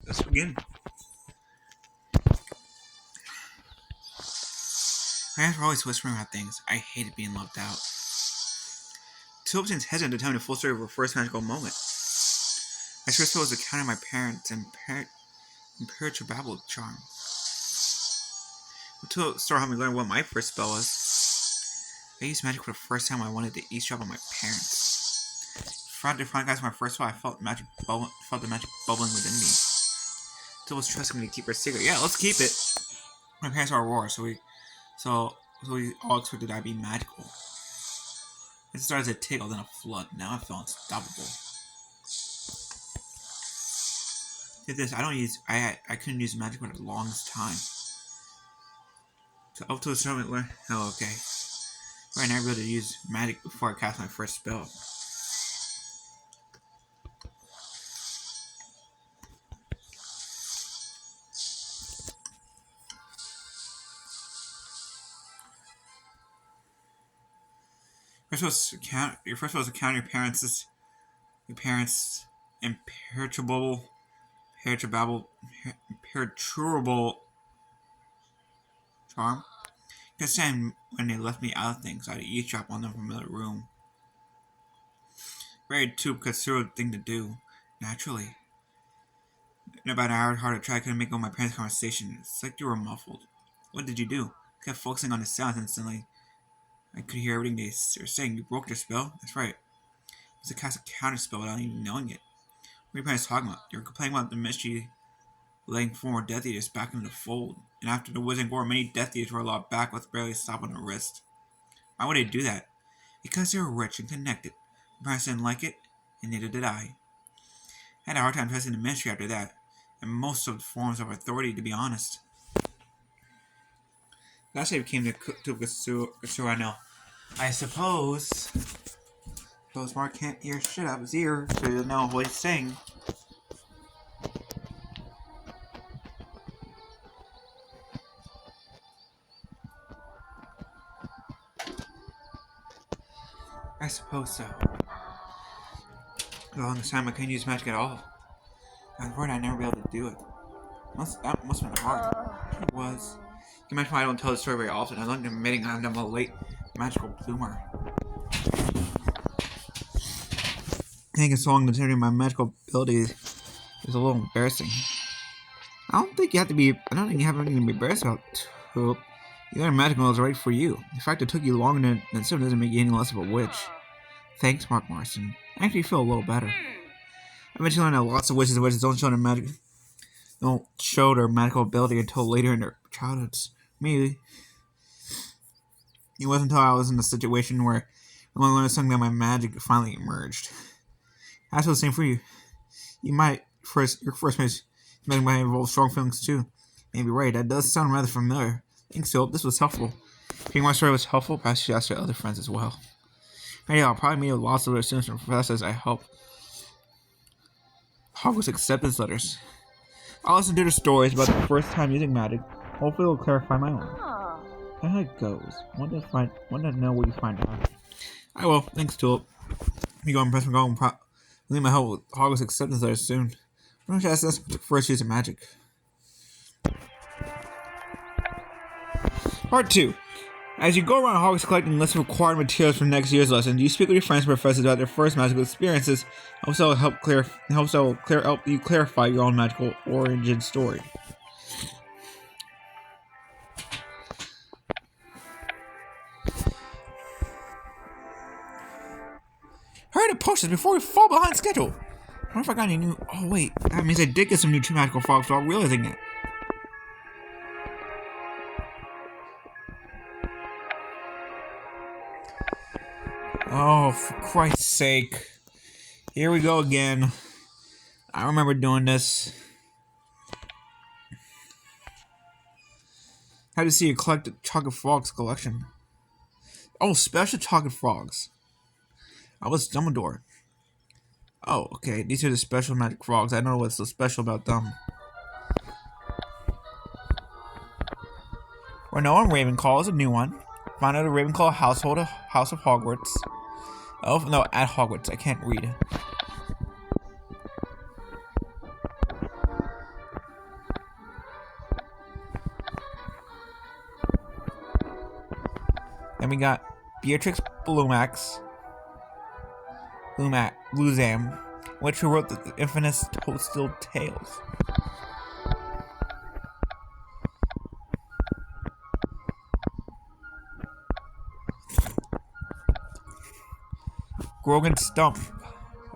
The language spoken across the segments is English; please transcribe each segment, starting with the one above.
let's begin. My parents were always whispering about things. I hated being left out. Tulip seems hesitant to tell me the full story of her first magical moment. My first spell was to counter my parents' imperturbable charm. Tulip started helping me learn what my first spell was. I used magic for the first time when I wanted to eavesdrop on my parents. Throughout the front guys, my first spell, I felt the magic bubbling within me. Tulip was trusting me to keep her secret. Yeah, let's keep it. My parents are Aurora, so we all expected I'd be magical. It started as a tickle, then a flood. Now I felt unstoppable. Get this, I couldn't use magic for the longest time. So up to a certain point, oh okay. Right now I able to use magic before I cast my first spell. Your first was to counter your parents' imperturbable charm. Because then when they left me out of things, I'd eavesdrop on them from another room. Very too considerate thing to do, naturally. In about an hour hard to try, I couldn't make out my parents' conversation. It's like they were muffled. What did you do? I kept focusing on the sounds instantly. I could hear everything they were saying. You broke their spell? That's right. It was to cast a counter spell without even knowing it. What are your parents talking about? They were complaining about the mystery letting 4 more Death Eaters back into the fold. And after the Wizarding War, many Death Eaters were allowed back with barely a stop on their wrist. Why would they do that? Because they were rich and connected. My parents didn't like it, and neither did I. I had a hard time trusting the ministry after that, and most of the forms of authority, to be honest. That's how I became the Kasura I know. I suppose Mark can't hear shit out of his ear, so he doesn't know what he's saying. I suppose so. For the longest time I couldn't use magic at all. I was worried I'd never be able to do it. That must have been hard. It was. You can imagine why I don't tell the story very often. I love admitting I'm a late magical bloomer. I think it's long considering my magical abilities is a little embarrassing. I don't think you have anything to be embarrassed about. You got a magical that was right for you. The fact it took you longer than some doesn't make you any less of a witch. Thanks, Mark Marston. I actually feel a little better. I mentioned learned that lots of witches don't show their magical ability until later in their childhoods. Me, it wasn't until I was in a situation where I learned something that my magic finally emerged. That's the same for you. Your first magic might involve strong feelings too. Maybe right. That does sound rather familiar. Thanks, Philip. This was helpful. Hearing my story was helpful. Perhaps you should ask your other friends as well. Maybe I'll probably meet lots of other students and professors I help. Hogwarts acceptance letters. I'll listen to their stories about the first time using magic. Hopefully it'll clarify my own. That's how it goes. Want to know what you find out. I will. Thanks, Tulip. You go on Professor McGonagall and leave my help with Hogwarts acceptance letters soon. Why don't you ask us for first use of magic? Part 2. As you go around Hogwarts collecting lists of required materials for next year's lesson, you speak with your friends and professors about their first magical experiences. Also help you clarify your own magical origin story. Hurry to push this before we fall behind schedule. I wonder if I got any new... Oh wait, that means I did get some new magical frogs without realizing it. Oh, for Christ's sake. Here we go again. I remember doing this. How to see a collected chocolate frogs collection. Oh, special chocolate frogs. I was Dumbledore. Oh, okay. These are the special magic frogs. I don't know what's so special about them. Renoa Ravenclaw is a new one. Found out a Ravenclaw House of Hogwarts. Oh, no, at Hogwarts. I can't read. Then we got Beatrix Bluzam, which wrote the infamous Toadstool Tales. Grogan Stump,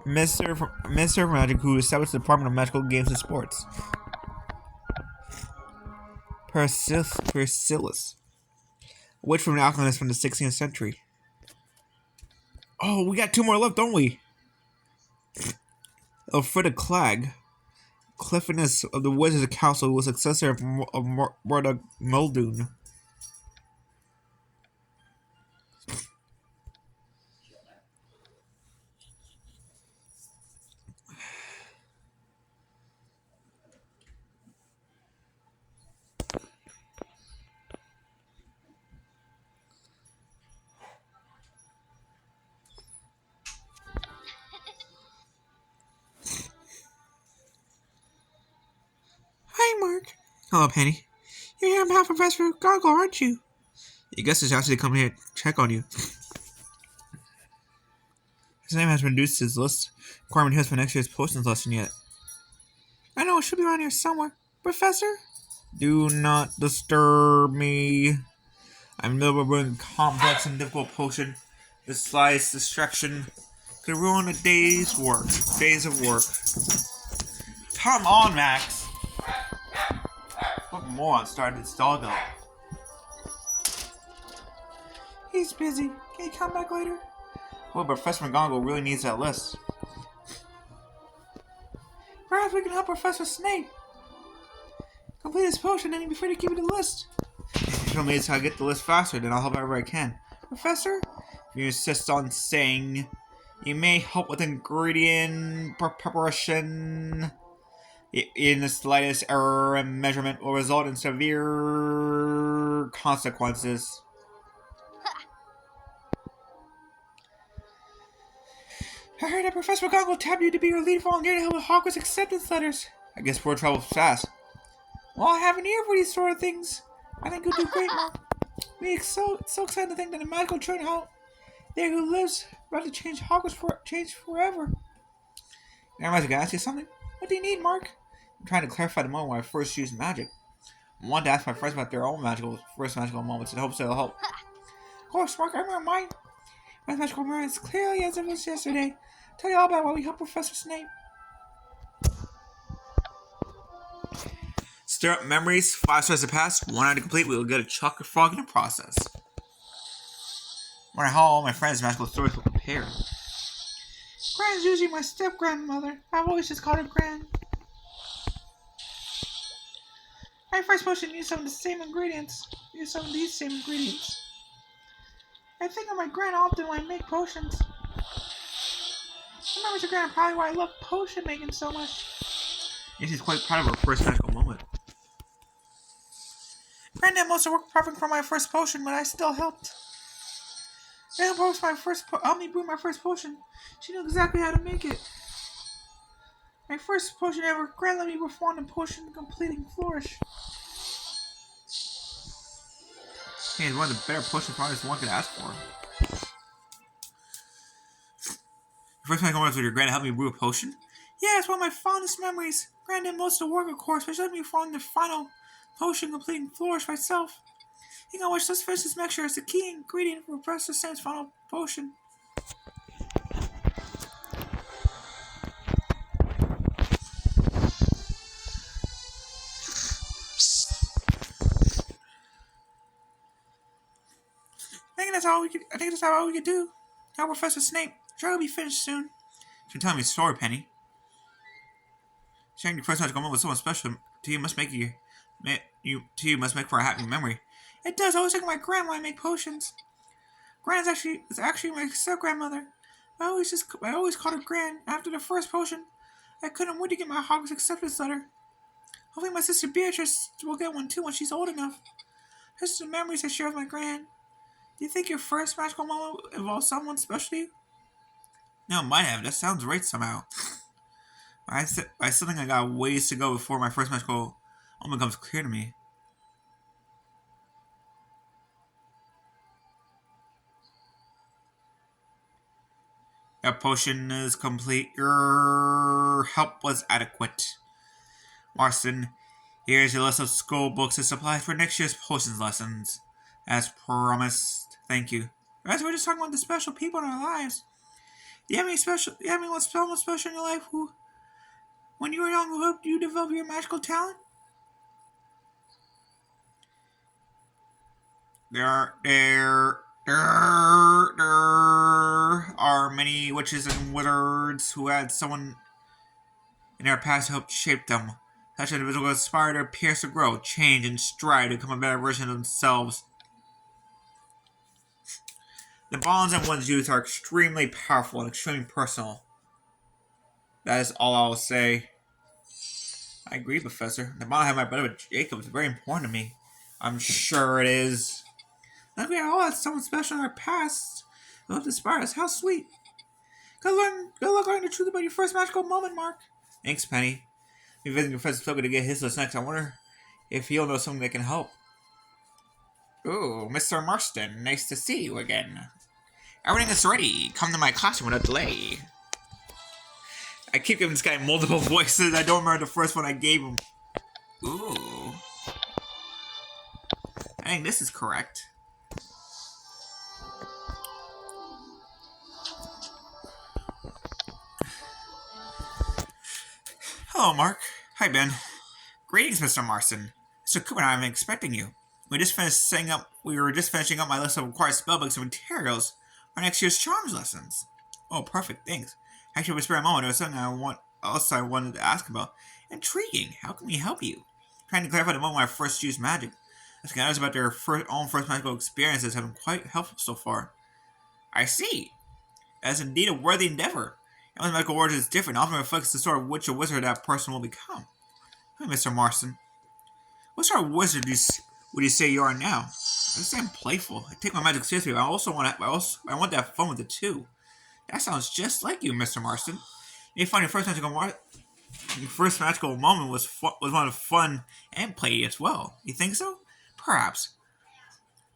Minister of Magic, who established the Department of Magical Games and Sports. Persilis, a witch from an alchemist from the 16th century. Oh, we got 2 more left, don't we? Elfrida Clegg, Cliffiness of the Wizards Council, who was successor of Murdoch Muldoon. Hi, Mark. Hello, Penny. You're here on behalf of Professor McGonagall, aren't you? Your guest is actually coming here to check on you. His name has been reduced to his list, requirement he has been next to his potions lesson yet. I know, it should be around here somewhere. Professor? Do not disturb me. I'm in the middle of brewing a complex and difficult potion. The slightest distraction could ruin a day's work. Days of work. Come on, Max. What moron started this dog up? He's busy. Can you come back later? Well, Professor McGonagall really needs that list. Perhaps we can help Professor Snape complete his potion and he'll be free to keep it in the list. If you'll need to get the list faster, then I'll help however I can. Professor, if you insist on saying you may help with ingredient preparation, in the slightest error in measurement will result in severe consequences. I heard that Professor McGonagall tapped you to be your lead volunteer to help with Hogwarts acceptance letters. I guess we're trouble fast. Well, I have an ear for these sort of things. I think you'll do great, Mom. We're so excited to think that a magical children out there who lives about to change Hogwarts forever. Now, I can ask you something. What do you need, Mark? I'm trying to clarify the moment when I first used magic. I wanted to ask my friends about their own first magical moments in hopes it'll help. Of course, Mark, I remember mine. My magical memory is clearly as if it was yesterday. Tell you all about why we helped Professor Snape. Stir up memories. 5 stars to pass. 1 hour to complete. We will get a chocolate frog in the process. I wonder how all my friends' magical stories were prepared. Gran's usually my step-grandmother. I've always just called her Gran. My first potion used some of these same ingredients. I think of my Gran often when I make potions. I remember Gran probably why I love potion making so much. And she's quite proud of her first magical moment. Gran did most of the work preparing for my first potion, but I still helped. Gran helped me brew my first potion. She knew exactly how to make it. My first potion ever, Gran let me perform the potion completing flourish. Hey, it's one of the better potion products one could ask for. First time I come with your Gran to help me brew a potion? Yeah, it's one of my fondest memories. Gran did most of the work, of course, but she let me perform the final potion completing flourish myself. Hang on, let's finish this mixture as the key ingredient for Professor Snape's final potion. I think that's all we could do. Now, Professor Snape, sure will be finished soon. You're telling me a story, Penny. Sharing your first magical moment with someone special to you must make for a happy memory. It does. I always think of my Gran when I make potions. Gran is actually my step-grandmother. I always called her Gran. After the first potion, I couldn't wait to get my Hogwarts acceptance letter. Hopefully my sister Beatrice will get one too when she's old enough. Just the memories I share with my Gran. Do you think your first magical moment involves someone special to you? No, it might have. That sounds right somehow. I still think I got ways to go before my first magical moment becomes clear to me. That potion is complete. Your help was adequate. Marston, here's your list of school books and supplies for next year's potions lessons. As promised. Thank you. Guys, we're just talking about the special people in our lives. Do you have anyone special in your life who, when you were young, who helped you develop your magical talent? There are many witches and wizards who had someone in their past who helped shape them. Such individuals aspire to pierce to grow, change, and strive to become a better version of themselves. The bonds in one's youth are extremely powerful and extremely personal. That is all I'll say. I agree, Professor. The bond I have with my brother Jacob is very important to me. I'm sure it is. Like we all had someone special in our past who helped inspire us. How sweet. Good luck learning the truth about your first magical moment, Mark. Thanks, Penny. We're visiting Professor Slugger to get his list next. I wonder if he'll know something that can help. Ooh, Mr. Marston, nice to see you again. Everything is ready. Come to my classroom without delay. I keep giving this guy multiple voices. I don't remember the first one I gave him. Ooh. I think this is correct. Hello, Mark. Hi, Ben. Greetings, Mr. Marston. Mr. Cooper and I have been expecting you. We were just finishing up my list of required spellbooks and materials for next year's charms lessons. Oh, perfect. Thanks. Actually, for a spare moment, there was something I wanted to ask about. Intriguing. How can we help you? Trying to clarify the moment when I first used magic. Asking others about their own first magical experiences have been quite helpful so far. I see. That is indeed a worthy endeavor. Everyone's magical origin is different, often reflects the sort of witch or wizard that person will become. Hi, Mr. Marston. What sort of wizard would you say you are now? I just am playful. I take my magic seriously, but I want to have fun with it too. That sounds just like you, Mr. Marston. You find your first magical moment was one of fun and play as well. You think so? Perhaps.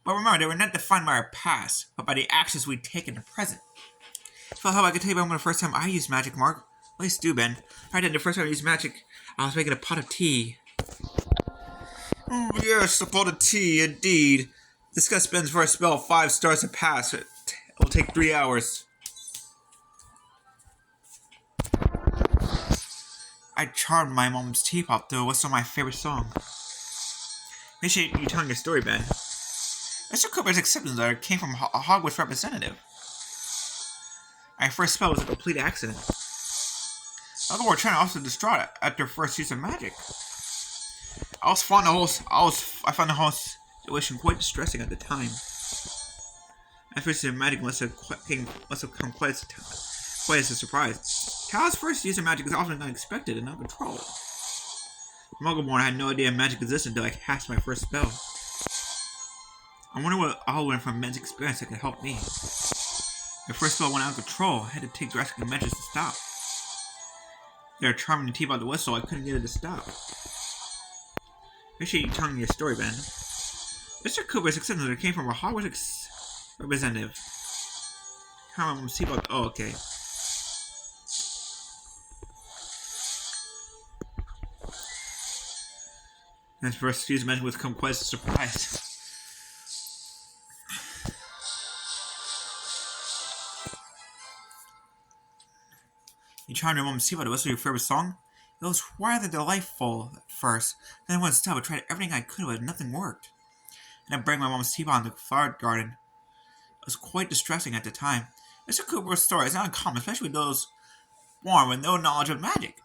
But remember, they were not defined by our past, but by the actions we take in the present. So I hope I could tell you about the first time I used magic, Mark. Please do, Ben. I did the first time I used magic. I was making a pot of tea. Oh, yes, a pot of tea, indeed. Discuss Ben's first spell. 5 stars to pass. It will take 3 hours. I charmed my mom's teapot, though. What's my favorite song? Appreciate you telling your story, Ben. Mr. Cooper's acceptance letter came from a Hogwarts representative. My first spell was a complete accident. Other were trying to also distraught at their first use of magic. I found the whole situation quite distressing at the time. My first use of magic must have come quite as a surprise. Cal's first use of magic is often unexpected and uncontrolled. Muggleborn had no idea magic existed until I cast my first spell. I wonder what I'll learn from Ben's experience that could help me. My first spell went out of control. I had to take drastic measures to stop. They were charming to teapot the whistle. I couldn't get it to stop. Appreciate you telling me your story, Ben. Mr. Cooper's acceptance letter came from a Hogwarts representative. Can't remember teapot. Oh, okay. His first use of magic was come quite as a surprise. You charmed your mom to see what it was for your favorite song? It was rather delightful at first. Then I went stop. I tried everything I could, but nothing worked. And I brought my mom's teapot in the flower garden. It was quite distressing at the time. Mr. Cooper's story is not uncommon, especially with those born with no knowledge of magic.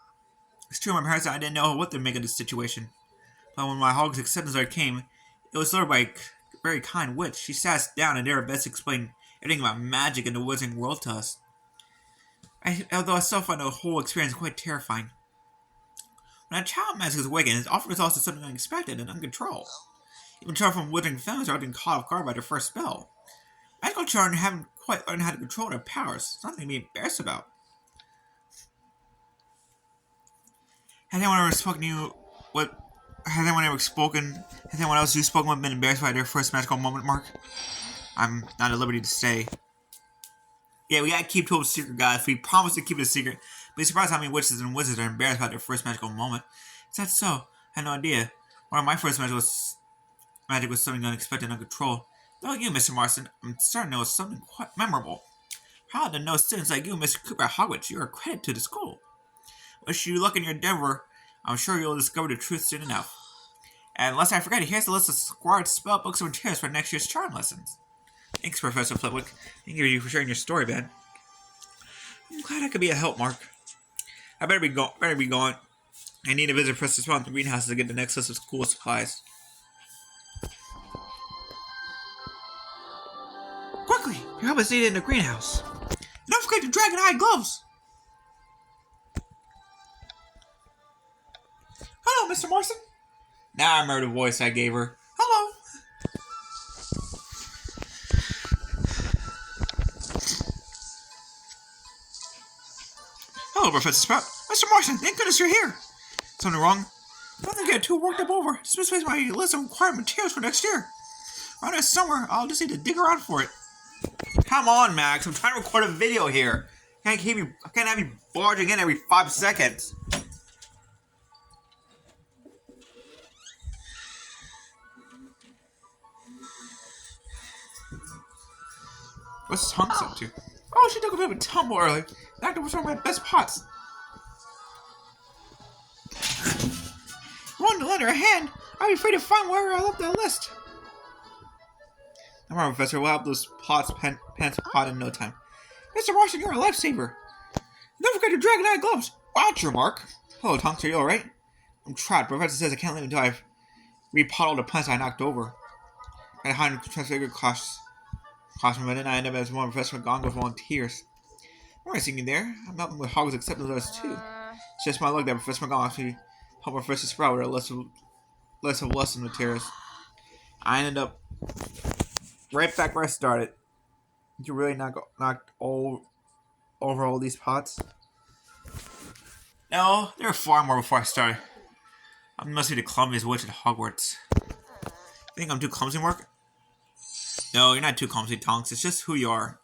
It's true, my parents and I didn't know what to make of this situation. But when my Hog's acceptance letter came, it was delivered by a very kind witch. She sat us down and did her best to explain everything about magic and the wizarding world to us. Although I still found the whole experience quite terrifying. When a child magic is awakened, it often results in something unexpected and uncontrolled. Even children from wizarding families are often caught off guard by their first spell. Magical children haven't quite learned how to control their powers. It's nothing to be embarrassed about. Has anyone ever spoken to you? Has anyone else you've spoken with been embarrassed by their first magical moment, Mark? I'm not at liberty to say. Yeah, we gotta keep to a secret, guys. We promise to keep it a secret. Be surprised how many witches and wizards are embarrassed about their first magical moment. Is that so? I had no idea. One of my first magic was something unexpected and uncontrolled. About you, Mr. Marston, I'm starting to know something quite memorable. Proud to know students like you, Mr. Cooper at Hogwarts. You're a credit to the school. Wish you luck in your endeavor. I'm sure you'll discover the truth soon enough. And lest I forget, here's the list of required spell books and materials for next year's charm lessons. Thanks, Professor Flitwick. Thank you for sharing your story, man. I'm glad I could be a help, Mark. I better be going. I need to visit Professor Swan at the greenhouse to get the next list of school supplies. Quickly! Your help is needed in the greenhouse. And don't forget your dragon eye gloves! Hello, Mr. Marston. Now I remember the voice I gave her. Hello. Hello, Professor Sprout. Mr. Marston, thank goodness you're here. Something wrong? Don't get too worked up over. Just misplaced my list of required materials for next year. Around this summer, I'll just need to dig around for it. Come on, Max. I'm trying to record a video here. I can't have you barging in every 5 seconds. What's Tonks up to? Oh, she took a bit of a tumble early. That was one of my best pots. I wanted to lend her a hand. I'd be afraid to find where I left that list. Come on, Professor. We'll have those pants pot in no time. Mr. Marston, you're a lifesaver. Don't forget your dragon eye gloves. Watch your mark. Hello, Tonks. Are you alright? I'm trapped. Professor says I can't leave until I've repotted the plants I knocked over. I hide in transfigured classroom, but then I end up as one of Professor McGonagall's volunteers. I'm not seeing you there. I'm helping with Hogwarts acceptance letters too. It's just my luck that Professor McGonagall actually helped Professor Sprout with a list of lesson materials. I ended up right back where I started. Did you really knock over all these pots? No, there were far more before I started. I must be the clumsiest witch at Hogwarts. Think I'm too clumsy, Mark? No, you're not too clumsy, Tonks. It's just who you are.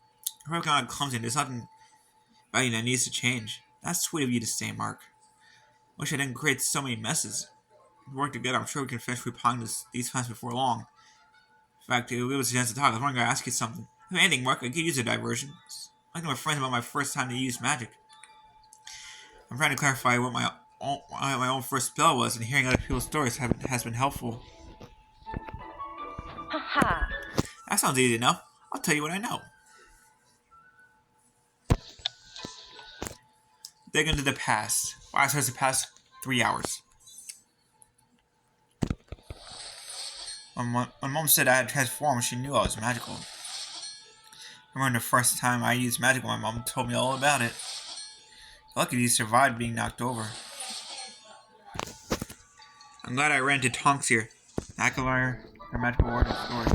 You're working on clumsy. There's nothing about you that needs to change. That's sweet of you to say, Mark. Wish I didn't create so many messes. If we work together, I'm sure we can finish repotting these plants before long. In fact, it was a chance to talk. I was wondering to ask you something. If anything, Mark, I could use a diversion. I talked to my friends about my first time to use magic. I'm trying to clarify what my own first spell was, and hearing other people's stories has been helpful. Haha. That sounds easy enough. I'll tell you what I know. Dig into the past. Why starts the past 3 hours. When Mom said I had transformed, she knew I was magical. I remember the first time I used magic, my mom told me all about it. Luckily, you survived being knocked over. I'm glad I ran into Tonks here. I can learn her magical origin story.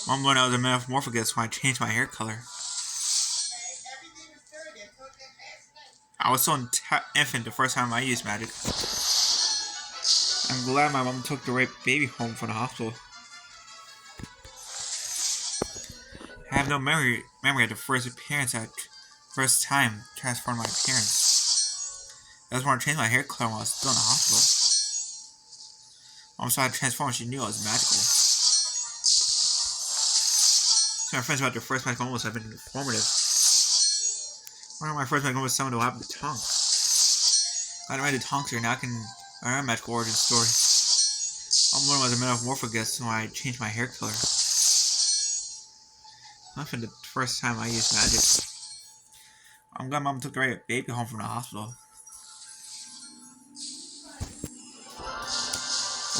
Mom learned I was a metamorphosis when I changed my hair color. I was so infant the first time I used magic. I'm glad my mom took the right baby home from the hospital. I have no memory of the first time transformed my appearance. I just wanted to change my hair color while I was still in the hospital. Mom saw how to transform and she knew I was magical. So my friends about their first magical moments have been informative. One of my first magical moments summoned to happen to Tonks. Glad I read the Tonks here, now I can learn our magical origin story. I'm learning was a metamorphosis when I changed my hair color. Not been the first time I used magic. I'm glad Mom took the right baby home from the hospital.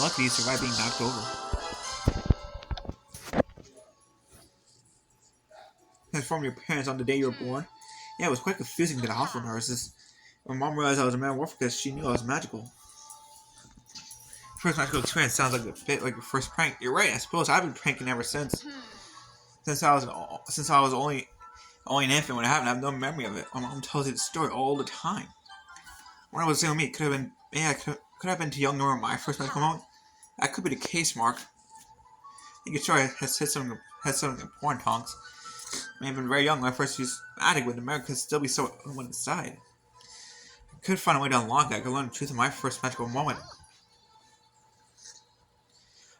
Luckily, you survived being knocked over. Transform your parents on the day you were born. Yeah, it was quite confusing to the hospital nurses. When Mom realized I was a metamorphosis, she knew I was magical. First magical experience sounds like a bit like your first prank. You're right, I suppose I've been pranking ever since. Since I was only an infant when it happened, I have no memory of it. My mom tells me the story all the time. When I was saying me, it could have been too young to remember my first magical moment. That could be the case, Mark. I think your story has something important, Tonks. I may have been very young when I first used magic, but America could still be so on one side. I could find a way to unlock it. I could learn the truth of my first magical moment.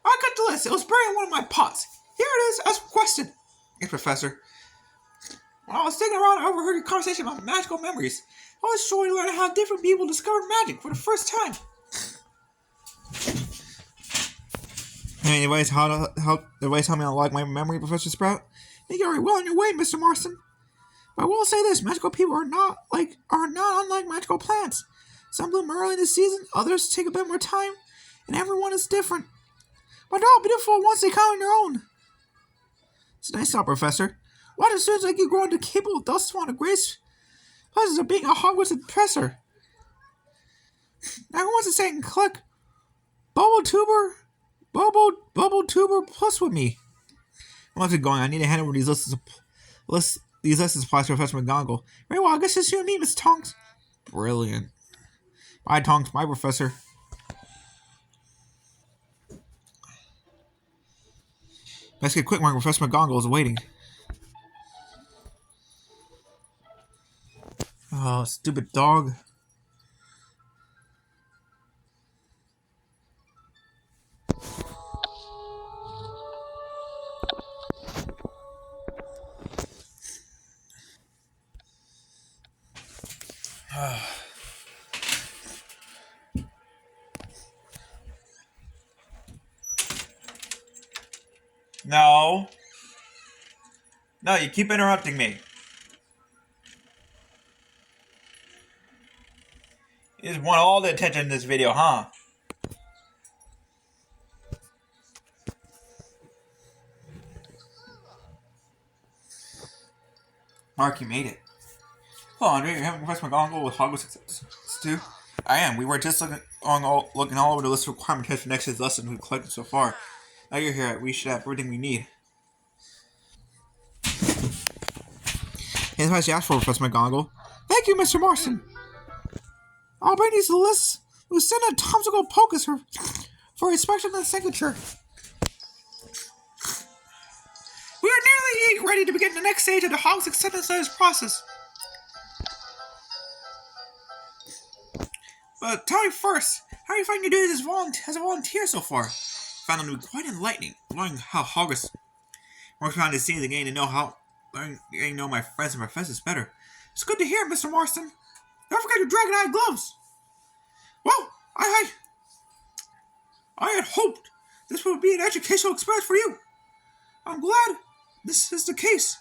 I got the list. It was buried in one of my pots. Here it is, as requested. Yes, Professor. When I was sitting around, I overheard a conversation about magical memories. I was sure to learn how different people discovered magic for the first time. Anyways, how me to unlock my memory, Professor Sprout? I think you're well on your way, Mr. Marston. But I will say this: magical people are not unlike magical plants. Some bloom early in the season, others take a bit more time, and everyone is different. But they're all beautiful once they come on their own. It's a nice thought, Professor. Why do students like you grow into capable thus want to grace pleasures of being a Hogwarts professor? Now who wants to say and click Bubble Tuber Plus with me? I'm not going. I need to hand over these lists of supplies to Professor McGonagall. Very well, I guess it's you and me, Miss Tonks. Brilliant. Bye, Tonks. Bye, Professor. Let's get quick, Mark. Professor McGonagall is waiting. Oh, stupid dog. No. No, you keep interrupting me. You just want all the attention in this video, huh? Mark, you made it. Hello, Andre. You're having Professor McGonagall with Hogwarts too? I am. We were just looking all over the list of requirement tests for next year's lesson we've collected so far. Now you're here. We should have everything we need. Here's what you asked for, Professor McGonagall. Thank you, Mr. Marston. I'll bring these to the list. Lieutenant Tomsical Pocus for inspection and signature. We are nearly ready to begin the next stage of the Hogwarts acceptance letters process. But tell me first, how are you finding your duties as a volunteer so far? I found them to be quite enlightening, learning how Hogwarts works behind the scenes and getting to know my friends and professors better. It's good to hear, Mr. Marston. Don't forget your dragon-eye gloves. Well, I had hoped this would be an educational experience for you. I'm glad this is the case.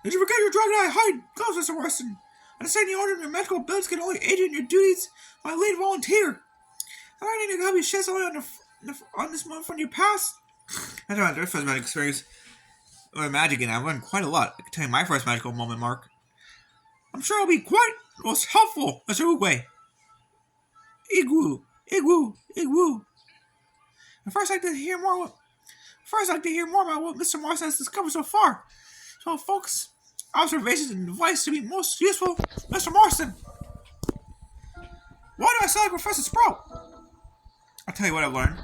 Did you forget your dragon-eye hide gloves, Mr. Marston? I understand the order of your medical abilities can only aid you in your duties by lead volunteer. I need to help you shed some light on this moment from your past. I don't know, my first magic experience with magic, and I've learned quite a lot. I can tell you my first magical moment, Mark. I'm sure it'll be quite most helpful, Mr. Oogway. Igwoo. First, I'd like to hear more about what Mr. Marston has discovered so far. So, folks, observations and advice to be most useful, Mr. Marston. Why do I sound like Professor Sprout? I'll tell you what I've learned.